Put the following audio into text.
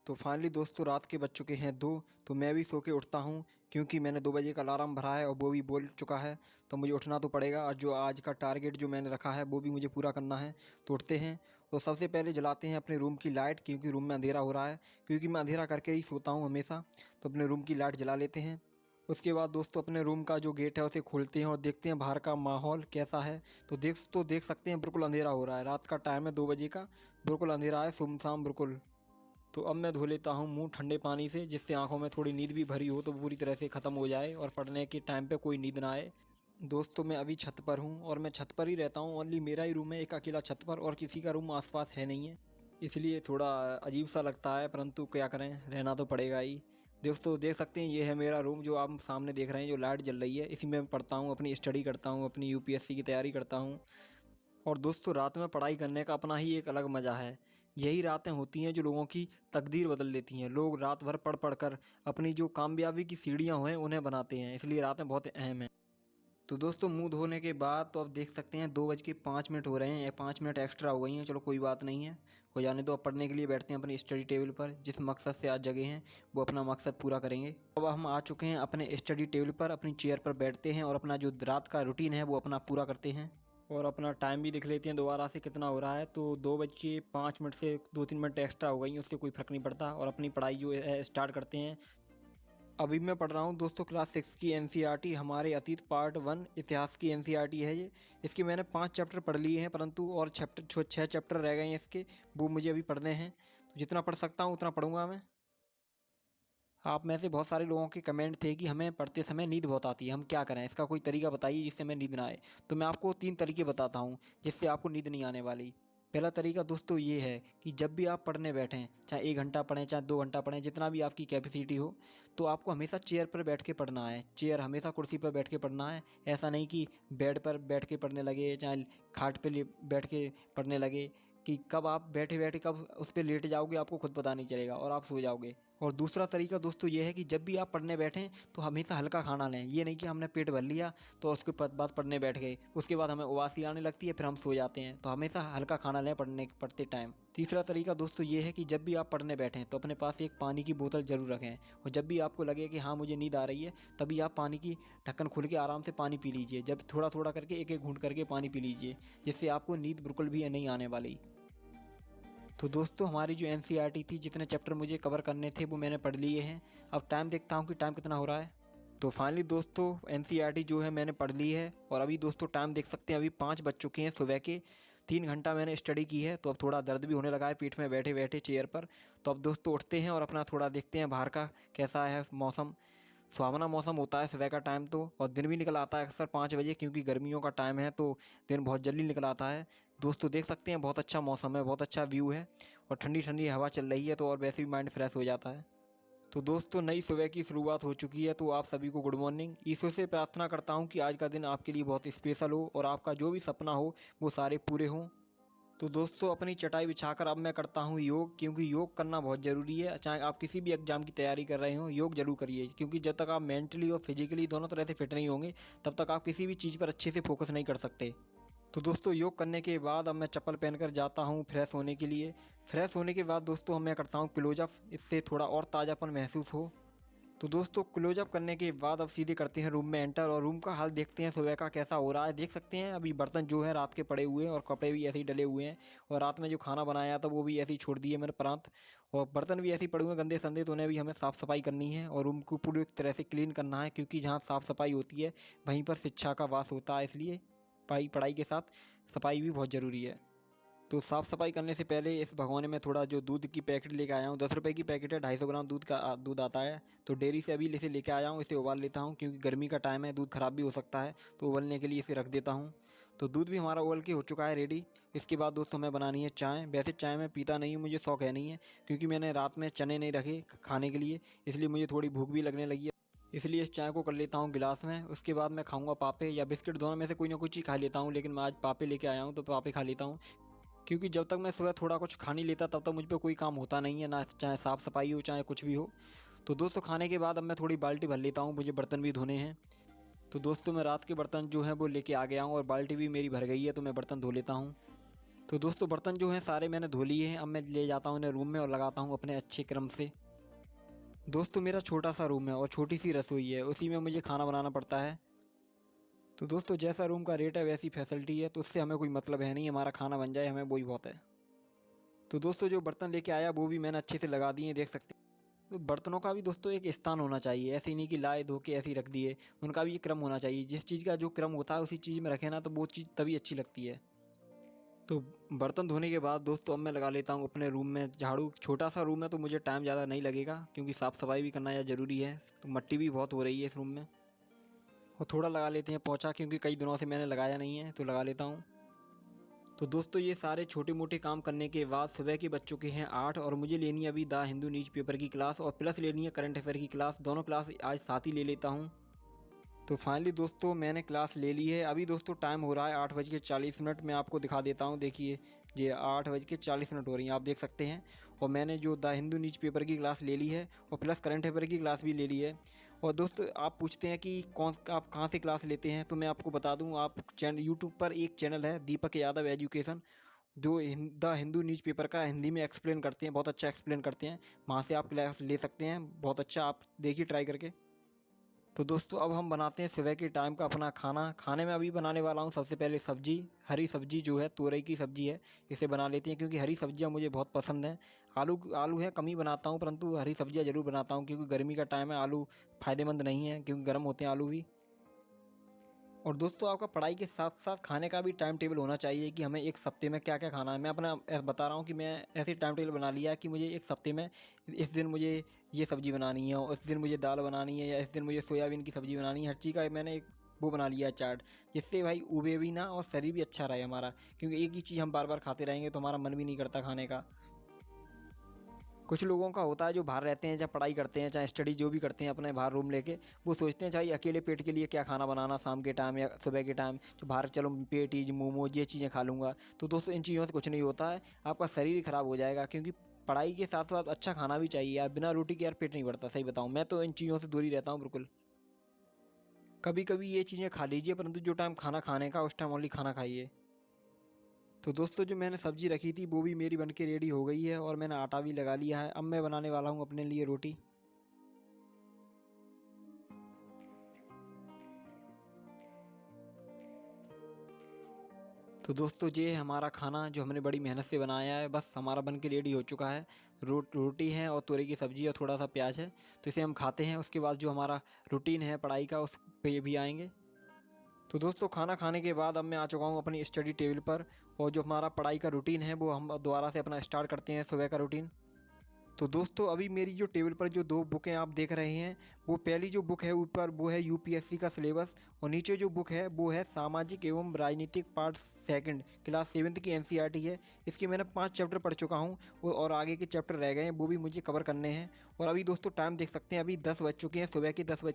तो फाइनली दोस्तों रात के बज चुके हैं 2। तो मैं भी सो के उठता हूँ क्योंकि मैंने 2 बजे का अलार्म भरा है और वो भी बोल चुका है। तो मुझे उठना तो पड़ेगा और जो आज का टारगेट जो मैंने रखा है वो भी मुझे पूरा करना है। तो उठते हैं तो सबसे पहले जलाते हैं अपने रूम की लाइट, क्योंकि रूम में अंधेरा हो रहा है, क्योंकि मैं अंधेरा करके ही सोता हूँ हमेशा। तो अपने रूम की लाइट जला लेते हैं। उसके बाद दोस्तों अपने रूम का जो गेट है उसे खोलते हैं और देखते हैं बाहर का माहौल कैसा है। तो देख सकते हैं बिल्कुल अंधेरा हो रहा है, रात का टाइम है 2 बजे का, बिल्कुल अंधेरा है, सुमसाम बिल्कुल। तो अब मैं धो लेता हूँ मुंह ठंडे पानी से, जिससे आंखों में थोड़ी नींद भी भरी हो तो पूरी तरह से ख़त्म हो जाए और पढ़ने के टाइम पे कोई नींद ना आए। दोस्तों मैं अभी छत पर हूँ और मैं छत पर ही रहता हूँ, ओनली मेरा ही रूम है एक अकेला छत पर, और किसी का रूम आसपास है नहीं है, इसलिए थोड़ा अजीब सा लगता है, परंतु क्या करें, रहना तो पड़ेगा ही। दोस्तों देख सकते हैं ये है मेरा रूम जो आप सामने देख रहे हैं, जो लाइट जल रही है, इसी में मैं पढ़ता हूँ, अपनी स्टडी करता हूँ, अपनी यूपीएससी की तैयारी करता हूँ। और दोस्तों रात में पढ़ाई करने का अपना ही एक अलग मज़ा है। यही रातें होती हैं जो लोगों की तकदीर बदल देती हैं। लोग रात भर पढ़ पढ़ कर अपनी जो कामयाबी की सीढ़ियाँ हैं उन्हें बनाते हैं, इसलिए रातें बहुत अहम हैं। तो दोस्तों मुंह धोने के बाद तो अब देख सकते हैं 2:05 हो रहे हैं, या 5 मिनट एक्स्ट्रा हो गई हैं, चलो कोई बात नहीं है, हो जाने दो। अब पढ़ने के लिए बैठते हैं अपनी स्टडी टेबल पर। जिस मकसद से आज जगह हैं वो अपना मकसद पूरा करेंगे। अब हम आ चुके हैं अपने स्टडी टेबल पर, अपनी चेयर पर बैठते हैं और अपना जो रात का रूटीन है वो अपना पूरा करते हैं। और अपना टाइम भी देख लेते हैं दोबारा से कितना हो रहा है। तो 2:05 से 2-3 मिनट एक्स्ट्रा हो गई हैं, उससे कोई फ़र्क नहीं पड़ता, और अपनी पढ़ाई जो है स्टार्ट करते हैं। अभी मैं पढ़ रहा हूँ दोस्तों क्लास 6 की एनसीईआरटी, हमारे अतीत पार्ट 1 इतिहास की एनसीईआरटी है ये। इसके मैंने 5 चैप्टर पढ़ लिए हैं, परंतु और 6 चैप्टर रह गए हैं इसके, वो मुझे अभी पढ़ने हैं। तो जितना पढ़ सकता हूँ उतना पढ़ूंगा मैं। आप में से बहुत सारे लोगों के कमेंट थे कि हमें पढ़ते समय नींद बहुत आती है, हम क्या करें, इसका कोई तरीका बताइए जिससे हमें नींद ना आए। तो मैं आपको 3 तरीके बताता हूँ जिससे आपको नींद नहीं आने वाली। पहला तरीका दोस्तों ये है कि जब भी आप पढ़ने बैठें, चाहे 1 घंटा पढ़ें चाहे 2 घंटा पढ़ें, जितना भी आपकी कैपेसिटी हो, तो आपको हमेशा चेयर पर बैठ के पढ़ना है। चेयर हमेशा कुर्सी पर बैठ के पढ़ना है। ऐसा नहीं कि बेड पर बैठ के पढ़ने लगे, चाहे खाट पे बैठ के पढ़ने लगे, कि कब आप बैठे बैठे कब उस पर लेट जाओगे आपको खुद पता नहीं चलेगा और आप सो जाओगे। और दूसरा तरीका दोस्तों ये है कि जब भी आप पढ़ने बैठें तो हमेशा हल्का खाना लें। ये नहीं कि हमने पेट भर लिया तो उसके बाद पढ़ने बैठ गए, उसके बाद हमें उबासी आने लगती है, फिर हम सो जाते हैं। तो हमेशा हल्का खाना लें पढ़ते टाइम। तीसरा तरीका दोस्तों ये है कि जब भी आप पढ़ने बैठें तो अपने पास एक पानी की बोतल ज़रूर रखें, और जब भी आपको लगे कि हाँ मुझे नींद आ रही है, तभी आप पानी की ढक्कन खोल के आराम से पानी पी लीजिए। जब थोड़ा थोड़ा करके एक एक घूंट करके पानी पी लीजिए, जिससे आपको नींद बिल्कुल भी नहीं आने वाली। तो दोस्तों हमारी जो एनसीईआरटी थी, जितने चैप्टर मुझे कवर करने थे वो मैंने पढ़ लिए हैं। अब टाइम देखता हूँ कि टाइम कितना हो रहा है। तो फाइनली दोस्तों एनसीईआरटी जो है मैंने पढ़ ली है, और अभी दोस्तों टाइम देख सकते हैं, अभी 5 बज चुके हैं सुबह के। 3 घंटा मैंने स्टडी की है, तो अब थोड़ा दर्द भी होने लगा है पीठ में बैठे बैठे चेयर पर। तो अब दोस्तों उठते हैं और अपना थोड़ा देखते हैं बाहर का कैसा है मौसम। सुहावना मौसम होता है सुबह का टाइम तो, और दिन भी निकल आता है अक्सर 5 बजे, क्योंकि गर्मियों का टाइम है तो दिन बहुत जल्दी निकल आता है। दोस्तों देख सकते हैं बहुत अच्छा मौसम है, बहुत अच्छा व्यू है, और ठंडी ठंडी हवा चल रही है, तो और वैसे भी माइंड फ्रेश हो जाता है। तो दोस्तों नई सुबह की शुरुआत हो चुकी है, तो आप सभी को गुड मॉर्निंग। ईश्वर से प्रार्थना करता हूँ कि आज का दिन आपके लिए बहुत स्पेशल हो और आपका जो भी सपना हो वो सारे पूरे हों। तो दोस्तों अपनी चटाई बिछाकर अब मैं करता हूँ योग, क्योंकि योग करना बहुत ज़रूरी है। चाहे आप किसी भी एग्जाम की तैयारी कर रहे हो, योग जरूर करिए, क्योंकि जब तक आप मेंटली और फिजिकली दोनों तरह से फिट नहीं होंगे तब तक आप किसी भी चीज़ पर अच्छे से फोकस नहीं कर सकते। तो दोस्तों योग करने के बाद अब मैं चप्पल पहनकर जाता हूँ फ्रेश होने के लिए। फ्रेश होने के बाद दोस्तों मैं करता हूँ क्लोजअप, इससे थोड़ा और ताज़ापन महसूस हो। तो दोस्तों क्लोजअप करने के बाद अब सीधे करते हैं रूम में एंटर, और रूम का हाल देखते हैं सुबह का कैसा हो रहा है। देख सकते हैं अभी बर्तन जो है रात के पड़े हुए हैं, और कपड़े भी ऐसे ही डले हुए हैं, और रात में जो खाना बनाया था वो भी ऐसे ही छोड़ दिए मैंने प्रांत, और बर्तन भी ऐसे ही पड़े हुए हैं गंदे संदे, तो उन्हें भी हमें साफ़ सफाई करनी है और रूम को पूरी तरह से क्लीन करना है, क्योंकि जहाँ साफ़ सफाई होती है वहीं पर शिक्षा का वास होता है, इसलिए पढ़ाई के साथ सफाई भी बहुत ज़रूरी है। तो साफ़ सफाई करने से पहले इस भगोने में थोड़ा जो दूध की पैकेट लेके आया हूँ, 10 रुपये की पैकेट है, 250 ग्राम दूध आता है। तो डेयरी से अभी इसे लेके आया हूँ, इसे उबाल लेता हूँ, क्योंकि गर्मी का टाइम है, दूध ख़राब भी हो सकता है, तो उबलने के लिए इसे रख देता हूँ। तो दूध भी हमारा उबल के हो चुका है रेडी। इसके बाद दोस्तों हमें बनानी है चाय। वैसे चाय मैं पीता नहीं हूँ, मुझे शौक है नहीं है, क्योंकि मैंने रात में चने नहीं रखे खाने के लिए, इसलिए मुझे थोड़ी भूख भी लगने लगी है, इसलिए इस चाय को कर लेता हूँ गिलास में। उसके बाद मैं खाऊंगा पापे या बिस्किट, दोनों में से कोई ना कोई चीज़ खा लेता हूँ, लेकिन मैं आज पापे लेके आया हूँ तो पापे खा लेता हूँ, क्योंकि जब तक मैं सुबह थोड़ा कुछ खा नहीं लेता तब तक मुझ पे कोई काम होता नहीं है, ना चाहे साफ़ सफाई हो चाहे कुछ भी हो। तो दोस्तों खाने के बाद अब मैं थोड़ी बाल्टी भर लेता हूँ, मुझे बर्तन भी धोने हैं। तो दोस्तों मैं रात के बर्तन जो हैं वो लेके आ गया हूँ, और बाल्टी भी मेरी भर गई है, तो मैं बर्तन धो लेता हूँ। तो दोस्तों बर्तन जो हैं सारे मैंने धो लिए हैं। अब मैं ले जाता हूँ उन्हें रूम में और लगाता हूँ अपने अच्छे क्रम से। दोस्तों मेरा छोटा सा रूम है और छोटी सी रसोई है, उसी में मुझे खाना बनाना पड़ता है। तो दोस्तों जैसा रूम का रेट है वैसी फैसिलिटी है, तो उससे हमें कोई मतलब है नहीं, हमारा खाना बन जाए हमें वही बहुत है। तो दोस्तों जो बर्तन लेके आया वो भी मैंने अच्छे से लगा दिए, देख सकते हैं। तो बर्तनों का भी दोस्तों एक स्थान होना चाहिए, ऐसे ही नहीं कि लाए धो के ऐसे ही रख दिए। उनका भी एक क्रम होना चाहिए, जिस चीज़ का जो क्रम होता है उसी चीज़ में रखे ना तो वो चीज़ तभी अच्छी लगती है। तो बर्तन धोने के बाद दोस्तों अब मैं लगा लेता हूँ अपने रूम में झाड़ू। छोटा सा रूम है तो मुझे टाइम ज़्यादा नहीं लगेगा, क्योंकि साफ़ सफाई भी करना ज़रूरी है। तो मट्टी भी बहुत हो रही है इस रूम में। और थोड़ा लगा लेते हैं पोंछा, क्योंकि कई दिनों से मैंने लगाया नहीं है, तो लगा लेता हूँ। तो दोस्तों ये सारे छोटे मोटे काम करने के बाद सुबह के बज चुके हैं 8 और मुझे लेनी है अभी द हिंदू न्यूज़पेपर की क्लास और प्लस लेनी है करंट अफेयर की क्लास। दोनों क्लास आज साथ ही ले लेता हूँ। तो फाइनली दोस्तों मैंने क्लास ले ली है। अभी दोस्तों टाइम हो रहा है 8:40। मैं आपको दिखा देता हूँ, देखिए ये 8:40 हो रही हैं, आप देख सकते हैं। और मैंने जो द हिंदू न्यूज़पेपर की क्लास ले ली है और प्लस करंट अफेयर की क्लास भी ले ली है। और दोस्तों आप पूछते हैं कि आप कहाँ से क्लास लेते हैं, तो मैं आपको बता दूँ, आप यूट्यूब पर एक चैनल है दीपक यादव एजुकेशन, जो द हिंदू न्यूज़पेपर का हिंदी में एक्सप्लेन करते हैं, बहुत अच्छा एक्सप्लेन करते हैं। वहाँ से आप क्लास ले सकते हैं, बहुत अच्छा, आप देखिए ट्राई करके। तो दोस्तों अब हम बनाते हैं सुबह के टाइम का अपना खाना। खाने में अभी बनाने वाला हूँ सबसे पहले सब्जी। हरी सब्जी जो है तोरई की सब्जी है, इसे बना लेते हैं, क्योंकि हरी सब्जियाँ मुझे बहुत पसंद हैं। आलू आलू है कम ही बनाता हूँ, परंतु हरी सब्जियाँ ज़रूर बनाता हूँ, क्योंकि गर्मी का टाइम है, आलू फ़ायदेमंद नहीं है, क्योंकि गर्म होते हैं आलू भी। और दोस्तों आपका पढ़ाई के साथ साथ खाने का भी टाइम टेबल होना चाहिए कि हमें एक हफ्ते में क्या क्या खाना है। मैं अपना बता रहा हूँ कि मैं ऐसे टाइम टेबल बना लिया है कि मुझे एक हफ्ते में इस दिन मुझे ये सब्ज़ी बनानी है, और इस दिन मुझे दाल बनानी है, या इस दिन मुझे सोयाबीन की सब्ज़ी बनानी है। हर चीज़ का मैंने एक वो बना लिया है चार्ट, जिससे भाई उबे भी ना और शरीर भी अच्छा रहे हमारा, क्योंकि एक ही चीज़ हम बार बार खाते रहेंगे तो हमारा मन भी नहीं करता खाने का। कुछ लोगों का होता है जो बाहर रहते हैं, चाहे पढ़ाई करते हैं चाहे स्टडी जो भी करते हैं अपने बाहर रूम लेके, वो सोचते हैं चाहे अकेले पेट के लिए क्या खाना बनाना शाम के टाइम या सुबह के टाइम, जो बाहर चलो पेटीज मोमोज ये चीज़ें खा लूँगा। तो दोस्तों इन चीज़ों से कुछ नहीं होता है, आपका शरीर ही ख़राब हो जाएगा, क्योंकि पढ़ाई के साथ साथ अच्छा खाना भी चाहिए यार। बिना रोटी के यार पेट नहीं भरता, सही बताऊँ, मैं तो इन चीज़ों से दूर ही रहता हूँ बिल्कुल। कभी कभी ये चीज़ें खा लीजिए, परंतु जो टाइम खाना खाने का उस टाइम ओनली खाना खाइए। तो दोस्तों जो मैंने सब्ज़ी रखी थी वो भी मेरी बनके रेडी हो गई है, और मैंने आटा भी लगा लिया है। अब मैं बनाने वाला हूँ अपने लिए रोटी। तो दोस्तों ये है हमारा खाना जो हमने बड़ी मेहनत से बनाया है, बस हमारा बन के रेडी हो चुका है। रोटी है और तोरई की सब्ज़ी और थोड़ा सा प्याज है, तो इसे हम खाते हैं। उसके बाद जो हमारा रूटीन है पढ़ाई का उस पे भी आएंगे। तो दोस्तों खाना खाने के बाद अब मैं आ चुका हूँ अपनी स्टडी टेबल पर, और जो हमारा पढ़ाई का रूटीन है वो हम दोबारा से अपना स्टार्ट करते हैं, सुबह का रूटीन। तो दोस्तों अभी मेरी जो टेबल पर जो दो बुकें आप देख रहे हैं, वो पहली जो बुक है ऊपर वो है यूपीएससी का सिलेबस, और नीचे जो बुक है वो है सामाजिक एवं राजनीतिक पार्ट सेकंड क्लास 7th की एनसीईआरटी है। इसके मैंने 5 चैप्टर पढ़ चुका हूँ, और आगे के चैप्टर रह गए हैं, वो भी मुझे कवर करने हैं। और अभी दोस्तों टाइम देख सकते हैं, अभी 10 बज चुके हैं, सुबह के 10 बज